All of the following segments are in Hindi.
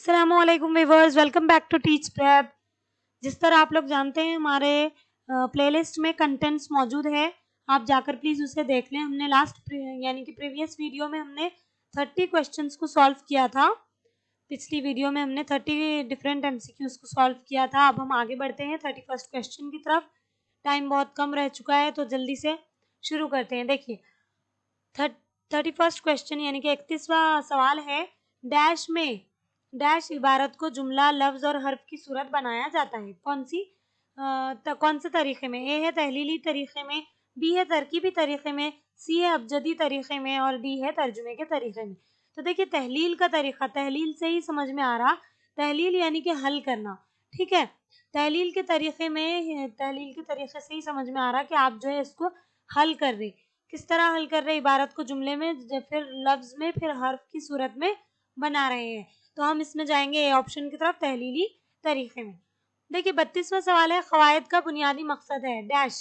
अस्सलामुअलैकुम viewers, welcome back to teach prep. जिस तरह आप लोग जानते हैं हमारे प्लेलिस्ट में कंटेंट्स मौजूद है, आप जाकर प्लीज़ उसे देख लें। हमने यानी कि प्रीवियस वीडियो में हमने 30 क्वेश्चंस को सॉल्व किया था। पिछली वीडियो में हमने 30 डिफरेंट एमसीक्यूज को सॉल्व किया था। अब हम आगे बढ़ते हैं 31st क्वेश्चन की तरफ। टाइम बहुत कम रह चुका है तो जल्दी से शुरू करते हैं। देखिए 31st क्वेश्चन यानी कि 31वां सवाल है, डैश में डैश इबारत को जुमला, लफ्ज और हर्फ की सूरत बनाया जाता है। कौन से तरीके में? ए है तहलीली तरीके में, बी है तरकीबी तरीके में, सी है अबजदी तरीके में और डी है तर्जुमे के तरीके में। तो देखिए तहलील का तरीका, तहलील से ही समझ में आ रहा, तहलील यानी कि हल करना। ठीक है, तहलील के तरीके से ही समझ में आ रहा कि आप जो है इसको हल कर रहे। किस तरह हल कर रहे? इबारत को जुमले में, फिर लफ्ज में, फिर हर्फ की सूरत में बना रहे हैं। तो हम इसमें जाएंगे ए ऑप्शन की तरफ, तहलीली तरीके में। देखिए 32वां सवाल है, क़वायद का बुनियादी मकसद है डैश।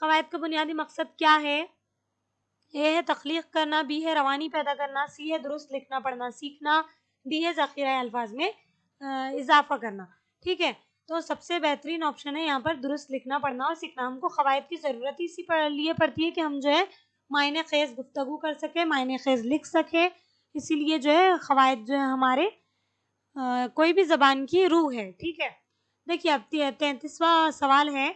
क़वायद का बुनियादी मकसद क्या है? ए है तख्लीक करना, बी है रवानी पैदा करना, सी है दुरुस्त लिखना पढ़ना सीखना, डी है ज़ख़ीरा अल्फाज में इजाफा करना। ठीक है, तो सबसे बेहतरीन ऑप्शन है यहाँ पर दुरुस्त लिखना पढ़ना और सीखना। हमको क़वायद की ज़रूरत इसी लिए पड़ती है कि हम जो है मायने खेज गुफ्तगू कर सके, मायने खेज लिख सके। इसीलिए जो है क़वायद जो है हमारे कोई भी ज़बान की रूह है। ठीक है, देखिए अब 33वां सवाल है,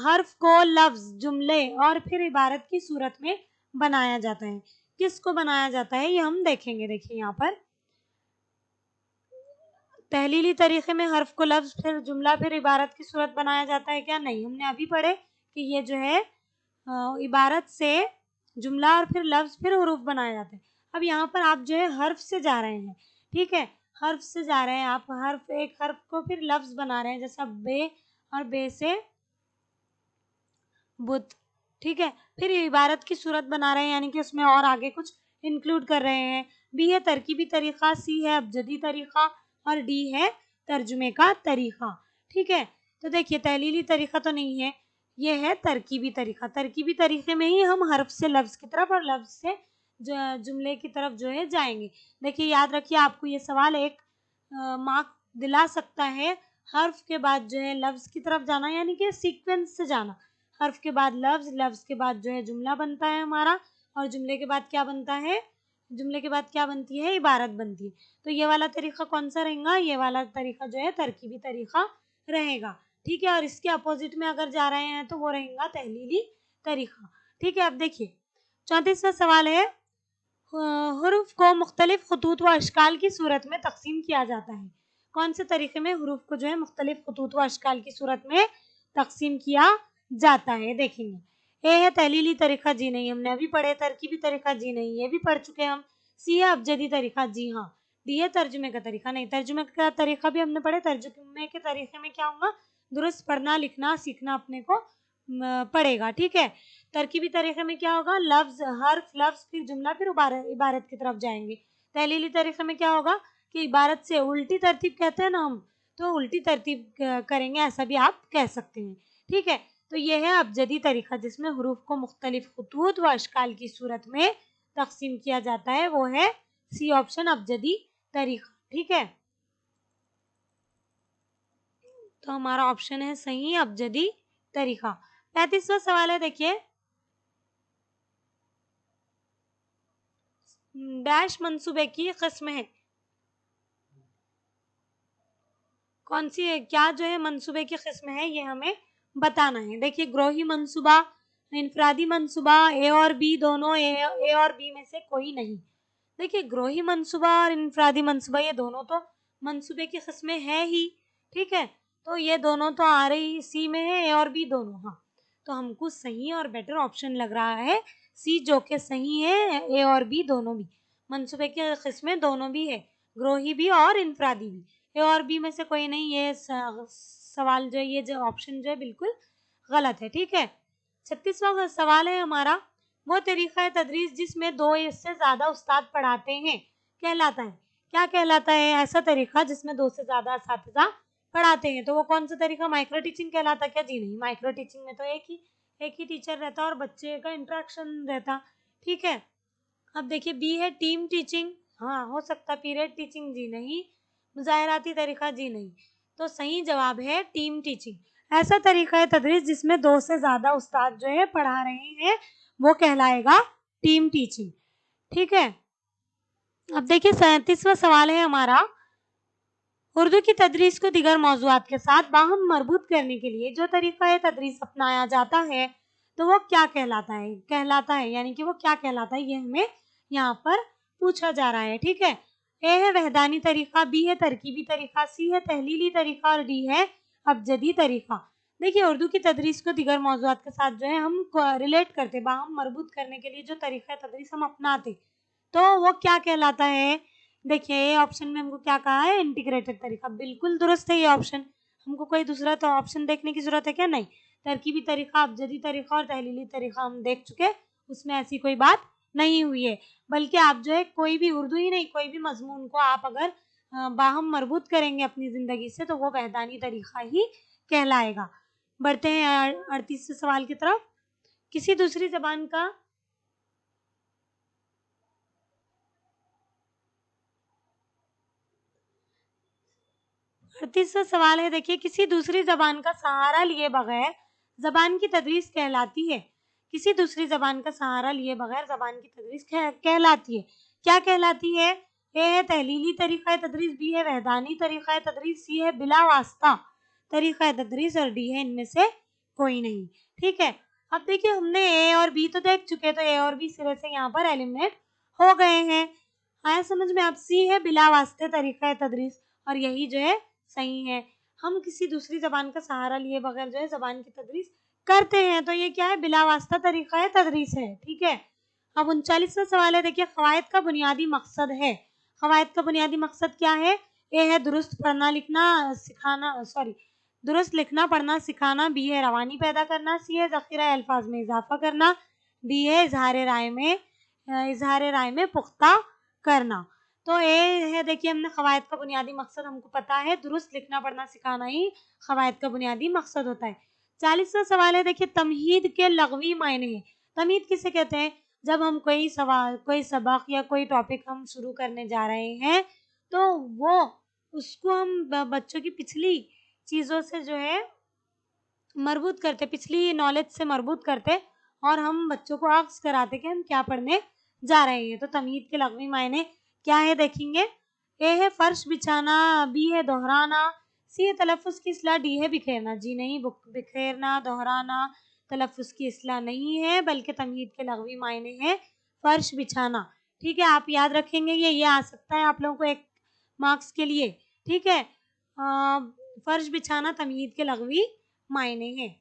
हर्फ को लफ्ज, जुमले और फिर इबारत की सूरत में बनाया जाता है। किसको बनाया जाता है ये हम देखेंगे। देखिए यहाँ पर तहलीली तरीके में हर्फ को लफ्ज, फिर जुमला, फिर इबारत की सूरत बनाया जाता है क्या? नहीं, हमने अभी पढ़े कि ये जो है इबारत से जुमला और फिर लफ्ज फिर हुरूफ बनाया जाता है। अब यहाँ पर आप जो है हर्फ से जा रहे हैं। ठीक है, हर्फ से जा रहे हैं आप, एक हर्फ को फिर लफ्ज बना रहे हैं, जैसा बे और बे से बुत। ठीक है, फिर इबारत की सूरत बना रहे हैं यानी कि उसमें और आगे कुछ इंक्लूड कर रहे हैं। बी है तरकीबी तरीका, सी है अबजदी तरीका और डी है तर्जुमे का तरीका। ठीक है, तो देखिए तहलीली तरीका तो नहीं है, ये है तरकीबी तरीका। तरकीबी तरीके में ही हम हर्फ से लफ्ज की तरफ और लफ्ज से जुमले की तरफ जो है जाएंगे। देखिए याद रखिए, आपको ये सवाल एक मार्क दिला सकता है। हर्फ के बाद जो है लफ्ज की तरफ जाना यानी कि सीक्वेंस से जाना। हर्फ के बाद लफ्ज, लफ्ज के बाद जो है जुमला बनता है हमारा, और जुमले के बाद क्या बनता है? जुमले के बाद क्या बनती है? इबारत बनती है। तो ये वाला तरीका कौन सा रहेगा? ये वाला तरीका जो है तरकीबी तरीका रहेगा। ठीक है, और इसके अपोजिट में अगर जा रहे हैं तो वो रहेगा तहलीली तरीका। ठीक है, अब देखिए 34वां सवाल है, हुरूफ को मुख्तलिफ खतूत व अशकाल की सूरत में तकसीम किया जाता है। कौन से तरीके में हुरूफ को जो है मुख्तलिफ खतूत व अशकाल की सूरत में तकसीम किया जाता है? देखेंगे। ए है तहलीली तरीका, जी नहीं, हमने अभी पढ़े। तरकीबी तरीका, जी नहीं, ये भी पढ़ चुके हम। सी है अबजदी तरीका, जी हाँ। डी है तर्जुमे का तरीका, नहीं, तर्जुमे का तरीका भी हमने पढ़े। तर्जुमे के तरीके में क्या होगा? दुरुस्त पढ़ना, लिखना, सीखना अपने को पड़ेगा। ठीक है, तरकीबी तरीके में क्या होगा? लफ्ज, हर्फ, लफ्ज, फिर जुमला, फिर इबारत की तरफ जाएंगे। तहलीली तरीके में क्या होगा कि इबारत से उल्टी तरतीब कहते हैं ना हम, तो उल्टी तरतीब करेंगे, ऐसा भी आप कह सकते हैं। ठीक है, तो ये है अबजदी तरीका, जिसमें हुरूफ को मुख्तलिफ खतूत व अशकाल की सूरत में तकसीम किया जाता है, वो है सी ऑप्शन, अबजदी तरीका। ठीक है, तो हमारा ऑप्शन है सही, अबजदी तरीका। 35वां सवाल है, देखिए डैश मंसूबे की किस्म है। कौन सी है? क्या जो है मंसूबे की किस्म है ये हमें बताना है। देखिए ग्रोही मंसूबा, इनफरादी मंसूबा, ए और बी दोनों, ए और बी में से कोई नहीं। देखिए ग्रोही मंसूबा और इनफरादी मंसूबा ये दोनों तो मंसूबे की किस्में हैं ही। ठीक है, तो ये दोनों तो आ रही सी में है, ए और बी दोनों। हाँ, तो हमको सही और बेटर ऑप्शन लग रहा है सी, जो कि सही है। ए और बी दोनों भी मंसूबे की किस्में दोनों भी है, ग्रोही भी और इनफरादी भी। ए और बी में से कोई नहीं, ये सवाल जो है, ये जो ऑप्शन जो है बिल्कुल गलत है। ठीक है, 36वां सवाल है हमारा, वो तरीका है तदरीस जिसमें 2 से ज़्यादा उस्ताद पढ़ाते हैं कहलाता है। क्या कहलाता है? ऐसा तरीका जिसमें 2 से ज़्यादा असातिज़ा पढ़ाते हैं। तो वो कौन सा तरीका? माइक्रो टीचिंग कहलाता क्या? जी नहीं, माइक्रो टीचिंग में तो एक ही टीचर रहता और बच्चे का इंटरेक्शन रहता। ठीक है, अब देखिए बी है टीम टीचिंग, हाँ हो सकता। पीरियड टीचिंग, जी नहीं। मुज़ाहराती तरीक़ा जी नहीं। तो सही जवाब है टीम टीचिंग। ऐसा तरीक़ा है तदरीस जिसमें 2 से ज़्यादा उस्ताद जो है पढ़ा रहे हैं, वो कहलाएगा टीम टीचिंग। ठीक है? अब देखिए 37वां सवाल है हमारा, उर्दू की तदरीस को दीगर मौज़ूआत के साथ बाहम मरबूत करने के लिए जो तरीक़ा है तदरीस अपनाया जाता है, तो वो क्या कहलाता है यानी कि वो क्या कहलाता है, ये हमें यहाँ पर पूछा जा रहा है। ठीक है? ए है वहदानी तरीक़ा, बी है तरकीबी तरीक़ा, सी है तहलीली तरीक़ा और डी है अबजदी तरीक़ा। देखिए उर्दू की तदरीस को दीगर मौज़ूआत के साथ जो है हम रिलेट करते, बाहम मरबूत करने के लिए जो तरीक़ा तदरीस हम अपनाते, तो वो क्या कहलाता है? देखिए ये ऑप्शन में हमको क्या कहा है, इंटीग्रेटेड तरीका। बिल्कुल दुरुस्त है ये ऑप्शन। हमको कोई दूसरा तो ऑप्शन देखने की ज़रूरत है क्या? नहीं। तरकीबी तरीका, अबजदी तरीका और तहलीली तरीका हम देख चुके, उसमें ऐसी कोई बात नहीं हुई है। बल्कि आप जो है कोई भी उर्दू ही नहीं, कोई भी मज़मून को आप अगर बाहम मरबूत करेंगे अपनी ज़िंदगी से, तो वो वहदानी तरीका ही कहलाएगा। बढ़ते हैं 38वें सवाल की तरफ। किसी दूसरी ज़बान का 38वां सवाल है, देखिए किसी दूसरी ज़बान का सहारा लिए बगैर ज़बान की तदरीस कहलाती है। किसी दूसरी ज़बान का सहारा लिए बगैर ज़बान की तदरीस कहलाती है। क्या कहलाती है? ए है तहलीली तरीक़ा तदरीस, बी है वहदानी तरीक़ा तदरीस, सी है बिला वास्ता तरीक़ा तदरीस और डी है इनमें से कोई नहीं। ठीक है? अब देखिए हमने ए और बी तो देख चुके, तो ए और बी सिरे से यहाँ पर एलिमिनेट हो गए हैं। आया समझ में? अब सी है बिला वास्ते तरीक़ा तदरीस और यही जो है सही है। हम किसी दूसरी ज़बान का सहारा लिए बगैर जो है ज़बान की तदरीस करते हैं, तो ये क्या है? बिला वास्ता तरीक़ा है तदरीस है। ठीक है? अब 39वां सवाल है, देखिए क़वायद का बुनियादी मकसद है। क़वायद का बुनियादी मकसद क्या है? ए है दुरुस्त लिखना पढ़ना सिखाना, बी है रवानी पैदा करना, सी है ज़ख़ीरा अल्फाज में इज़ाफ़ा करना, डी है इज़हार राय में पुख्ता करना। तो ए है, देखिए हमने क़वायद का बुनियादी मकसद हमको पता है, दुरुस्त लिखना पढ़ना सिखाना ही क़वायद का बुनियादी मकसद होता है। 40वां सवाल है, देखिए तमहीद के लग़वी मायने हैं। तमहीद किसे कहते हैं? जब हम कोई सबक या कोई टॉपिक हम शुरू करने जा रहे हैं, तो वो उसको हम बच्चों की पिछली चीज़ों से जो है मरबूत करते, पिछली नॉलेज से मरबूत करते और हम बच्चों को आगाज़ कराते कि हम क्या पढ़ने जा रहे हैं। तो तमहीद के लग़वी मायने क्या है देखेंगे? ए है फ़र्श बिछाना, बी है दोहराना, सी है तलफ़्फ़ुज़ की इस्लाह, डी है बिखेरना। जी नहीं, बिखेरना, दोहराना तलफ़्फ़ुज़ की इस्लाह नहीं है, बल्कि तमहीद के लग़वी मायने हैं फ़र्श बिछाना। ठीक है? आप याद रखेंगे, ये आ सकता है आप लोगों को 1 मार्क्स के लिए। ठीक है? फ़र्श बिछाना तमहीद के लग़वी मायने हैं।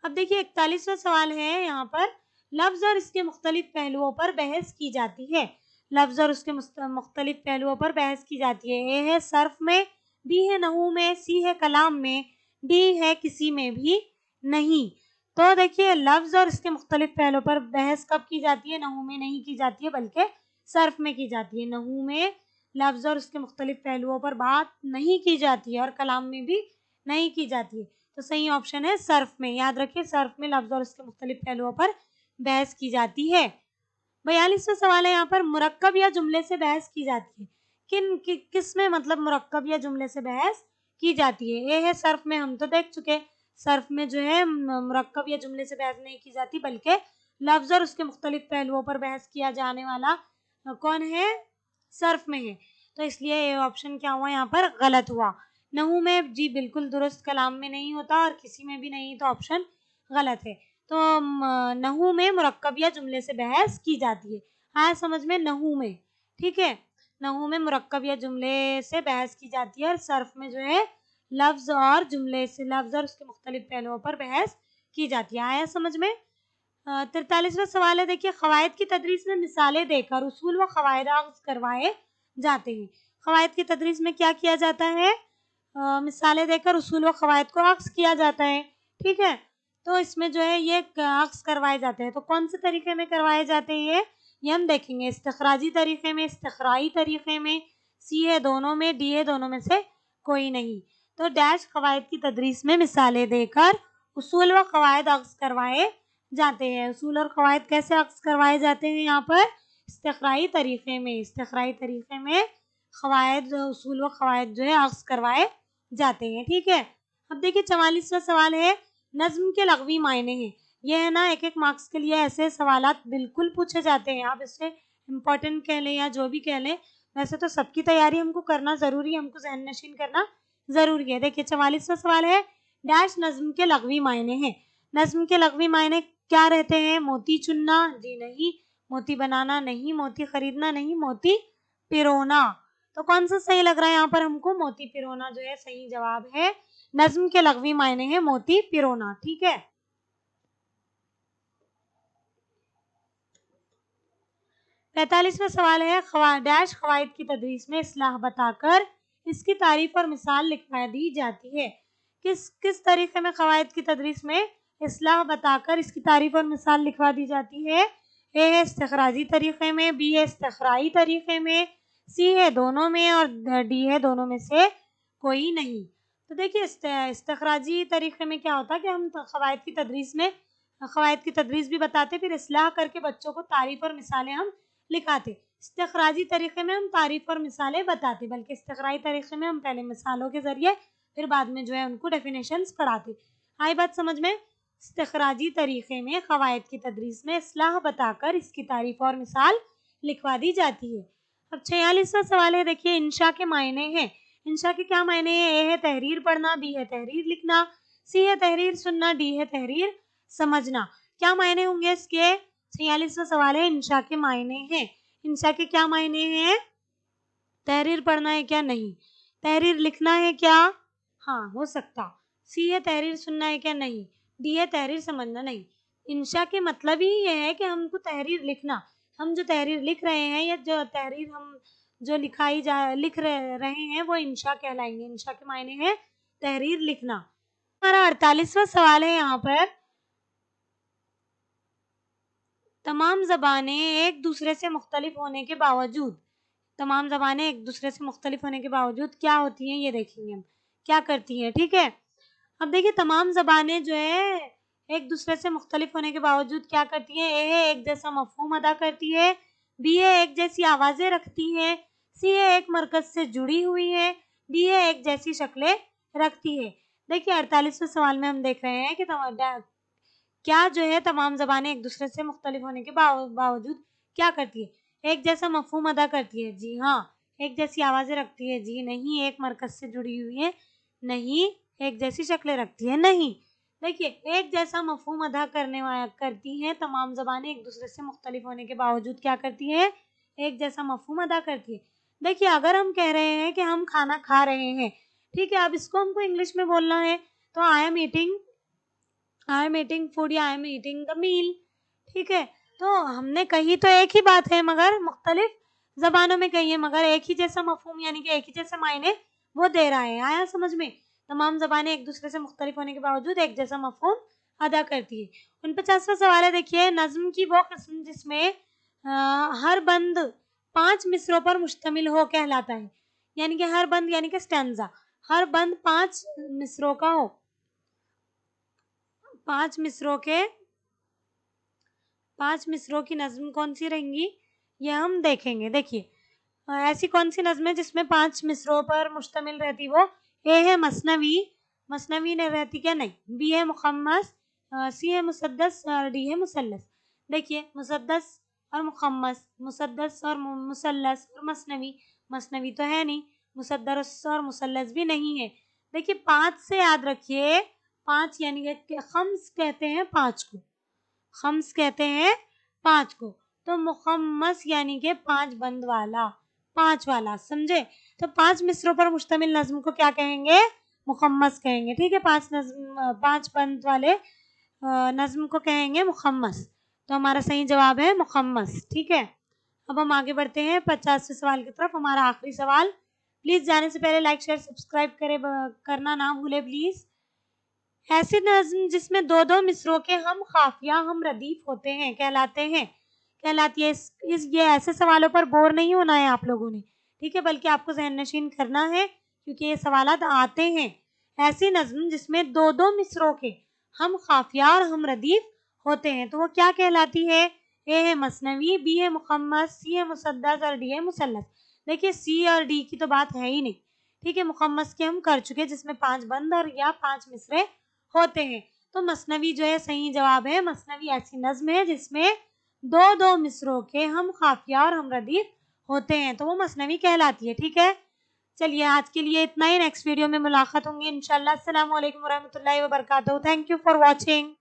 अब देखिए 41वां सवाल है, यहाँ पर लफ्ज़ और इसके मुख्तलिफ पहलुओं पर बहस की जाती है। लफ्ज़ और उसके मुख्तलिफ पहलुओं पर बहस की जाती है। ए है सर्फ़ में, बी है नहू में, सी है कलाम में, डी है किसी में भी नहीं। तो देखिए लफ्ज़ और इसके मुख्तलिफ पहलुओं पर बहस कब की जाती है? नहू में नहीं की जाती है, बल्कि सर्फ़ में की जाती है। नहू में लफ्ज़ और उसके मुख्तलिफ पहलुओं पर बात नहीं की जाती है और कलाम में भी नहीं की जाती है। तो सही ऑप्शन है सर्फ़ में। याद रखिए सर्फ़ में लफ्ज़ और उसके मुख्तलिफ पहलुओं पर बहस की जाती है। 42वां सवाल है, यहाँ पर मुरक्कब या जुमले से बहस की जाती है। किस में मतलब मुरक्कब या जुमले से बहस की जाती है? ए है सर्फ़ में, हम तो देख चुके, सर्फ़ में जो है मुरक्कब या जुमले से बहस नहीं की जाती, बल्कि लफ्ज़ और उसके मुख्तलिफ पहलुओं पर बहस किया जाने वाला कौन है? सर्फ़ में है। तो इसलिए ये ऑप्शन क्या हुआ यहाँ पर? गलत हुआ। नहू में जी बिल्कुल दुरुस्त, कलाम में नहीं होता और किसी में भी नहीं, तो ऑप्शन गलत है। तो नहू में मुरक्कब या जुमले से बहस की जाती है। आया समझ में? नहू में। ठीक है? नहू में मुरक्कब या जुमले से बहस की जाती है और सर्फ़ में जो है लफ्ज़ और उसके मुख्तलिफ पहलुओं पर बहस की जाती है। आया समझ में? 43वां सवाल है, देखिए क़वायद की तदरीस में मिसालें देकर उसूल व क़वायद आग़ज़ करवाए जाते हैं। क़वायद की तदरीस में क्या किया जाता है? मिसालें देकर उसूल व क़वायद को आग़ज़ किया जाता है। ठीक है? तो इसमें जो है ये आग़ज़ करवाए जाते हैं। तो कौन से तरीक़े में करवाए जाते हैं ये हम देखेंगे। इस्तिख़राजी तरीक़े में, इस्तिक़राई तरीक़े में, सी है दोनों में, डी है दोनों में से कोई नहीं। तो डैश क़वायद की तदरीस में मिसालें देकर उसूल व क़वायद आग़ज़ करवाए जाते हैं। उसूल और क़वायद कैसे आग़ज़ करवाए जाते हैं यहाँ पर? इस्तिक़राई तरीक़े में क़वायद, उसूल व क़वायद जो है अक्स करवाए जाते हैं। ठीक है, अब देखिए 44वां सवाल है, नज़्म के लग़वी मायने हैं। ये है ना, एक-एक मार्क्स के लिए ऐसे सवालात बिल्कुल पूछे जाते हैं। आप इसे इम्पोर्टेंट कह लें या जो भी कह लें, वैसे तो सबकी तैयारी हमको करना ज़रूरी है, हमको ज़हन नशीन करना ज़रूरी है। देखिए 44वां सवाल है, डैश नज़्म के लग़वी मायने हैं। नज़्म के लग़वी मायने क्या रहते हैं? मोती चुनना, जी नहीं। मोती बनाना, नहीं। मोती खरीदना, नहीं। मोती पिरोना। तो कौन सा सही लग रहा है यहाँ पर हमको? मोती पिरोना जो है सही जवाब है। नज़्म के लग़वी मायने हैं मोती पिरोना। ठीक है, 45वां सवाल है, डैश क़वायद की तदरीस में इस्लाह बताकर इसकी तारीफ और मिसाल लिखवा दी जाती है। किस किस तरीके में क़वायद की तदरीस में इस्लाह बताकर इसकी तारीफ और मिसाल लिखवा दी जाती है? ए है इस्तिखराजी तरीके में, बी है इस्तिखराई तरीके में, सी है दोनों में और डी है दोनों में से कोई नहीं। तो देखिए इस्तिखराजी तरीके में क्या होता है कि हम क़वायद की तदरीस में क़वायद की तदरीस भी बताते, फिर इस्लाह करके बच्चों को तारीफ और मिसालें हम लिखाते। इस्तिखराजी तरीके में हम तारीफ और मिसालें बताते, बल्कि इस्तिखराई तरीके में हम पहले मिसालों के ज़रिए फिर बाद में जो है उनको डेफिनेशंस पढ़ाते। आई बात समझ में? इस्तिखराजी तरीके में क़वायद की तदरीस में इस्लाह बताकर इसकी तारीफ और मिसाल लिखवा दी जाती है। अब 46वां सवाल है, देखिए इंशा के मायने हैं। इंशा के क्या मायने हैं? ए है तहरीर पढ़ना, बी है तहरीर लिखना, सी है तहरीर सुनना, डी है तहरीर समझना। क्या मायने होंगे इसके? 46वां सवाल है, इंशा के मायने हैं। इंशा के क्या मायने हैं? तहरीर पढ़ना है क्या? नहीं। तहरीर लिखना है क्या? हाँ, हो सकता। सी है तहरीर सुनना है क्या? नहीं। डी है तहरीर समझना, नहीं। इंशा के मतलब ही ये है कि हमको तहरीर लिखना, हम जो तहरीर लिख रहे हैं या जो तहरीर हम जो लिख रहे हैं वो इंशा कहलाएंगे। इंशा के मायने हैं तहरीर लिखना। हमारा 48वां सवाल है यहाँ पर, तमाम ज़बानें एक दूसरे से मुख्तलिफ होने के बावजूद, तमाम ज़बानें एक दूसरे से मुख्तलिफ होने के बावजूद क्या होती हैं, ये देखेंगे हम क्या करती हैं। ठीक है, अब देखिए तमाम ज़बानें जो है एक दूसरे से मुख्तलिफ होने के बावजूद क्या करती हैं? ए है एक जैसा मफ़हूम अदा करती है, बी है एक जैसी आवाज़ें रखती है, सी है एक मरकज़ से जुड़ी हुई है, डी है एक जैसी शक्लें रखती है। देखिए 48वें सवाल में हम देख रहे हैं कि क्या जो है तमाम ज़बानें एक दूसरे से मुख्तलिफ होने के बावजूद क्या करती है? एक जैसा मफ़हूम अदा करती है, जी हाँ। एक जैसी आवाज़ें रखती है, जी नहीं। एक मरकज़ से जुड़ी हुई है, नहीं। एक जैसी शक्लें रखती है, नहीं। देखिए एक जैसा मफ़हूम अदा करती हैं तमाम ज़बानें एक दूसरे से मुख्तलिफ होने के बावजूद क्या करती हैं? एक जैसा मफ़हूम अदा करती है। देखिए अगर हम कह रहे हैं कि हम खाना खा रहे हैं, ठीक है, अब इसको हमको इंग्लिश में बोलना है तो आई एम ईटिंग फूड या I am eating the meal. ठीक है, तो हमने कही तो एक ही बात है मगर मुख्तलिफ ज़बानों में कही है, मगर एक ही जैसा मफ़हूम यानी कि एक ही जैसे मायने वो दे रहा है। आया समझ में? तमाम ज़बानें एक दूसरे से मुख्तलिफ होने के बावजूद एक जैसा मफ़हूम अदा करती है। 49वां सवाल है, देखिए नज़्म की वो किस्म जिसमें हर बंद 5 मिसरों पर मुश्तमिल हो कहलाता है। यानी कि हर बंद यानी कि स्टैंज़ा, हर बंद 5 मिसरों का हो। 5 मिसरों की नज़्म कौन सी रहेंगी, ये हम देखेंगे। देखिए ऐसी कौन सी नज़्म है जिसमें 5 मिसरों पर मुश्तमिल रहती वो? ए है मसनवी, मसनवी ने रहती क्या? नहीं। बी है मुखम्मस, सी है मुसद्दस और डी है मुसल्लस। देखिए मुसद्दस और मुखम्मस, मुसद्दस और मुसल्लस और मसनवी, मसनवी तो है नहीं, मुसद्दस और मुसल्लस भी नहीं है। देखिए 5 से याद रखिए, 5 यानी कि खम्स कहते हैं 5 को, खम्स कहते हैं 5 को। तो मुखम्मस यानी कि 5 बंद वाला, 5 वाला, समझे? तो 5 मिसरों पर मुश्तमिल नज़्म को क्या कहेंगे? मुखम्मस कहेंगे। ठीक है, 5 बंद वाले नज़्म को कहेंगे मुखम्मस। तो हमारा सही जवाब है मुखम्मस। ठीक है, अब हम आगे बढ़ते हैं 50वें सवाल की तरफ। हमारा आखिरी सवाल, प्लीज़ जाने से पहले लाइक शेयर सब्सक्राइब करना ना भूले प्लीज़। ऐसी नज़्म जिसमें 2-2 मिसरों के हम काफ़िया हम रदीफ होते हैं कहलाती है। ये ऐसे सवालों पर बोर नहीं होना है आप लोगों ने, ठीक है, बल्कि आपको ज़हन नशीन करना है क्योंकि ये सवालात आते हैं। ऐसी नज़्म जिसमें 2-2 मिसरों के हम काफ़िया और हम रदीफ होते हैं तो वो क्या कहलाती है? ए है मसनवी, बी है मुखम्मस, सी है मुसद्दस और डी है मुसल्लस। देखिए सी और डी की तो बात है ही नहीं। ठीक है, मुखम्मस के हम कर चुके जिसमें 5 बंद और या 5 मिसरे होते हैं। तो मसनवी जो है सही जवाब है। मसनवी ऐसी नज्म है जिसमें 2-2 मिसरों के हम काफिया और हमरदीफ होते हैं, तो वो मसनवी कहलाती है। ठीक है, चलिए आज के लिए इतना ही। नेक्स्ट वीडियो में मुलाकात होंगी इंशाल्लाह। अस्सलाम वालेकुम व रहमतुल्लाहि व बरकातहू। Thank you for watching.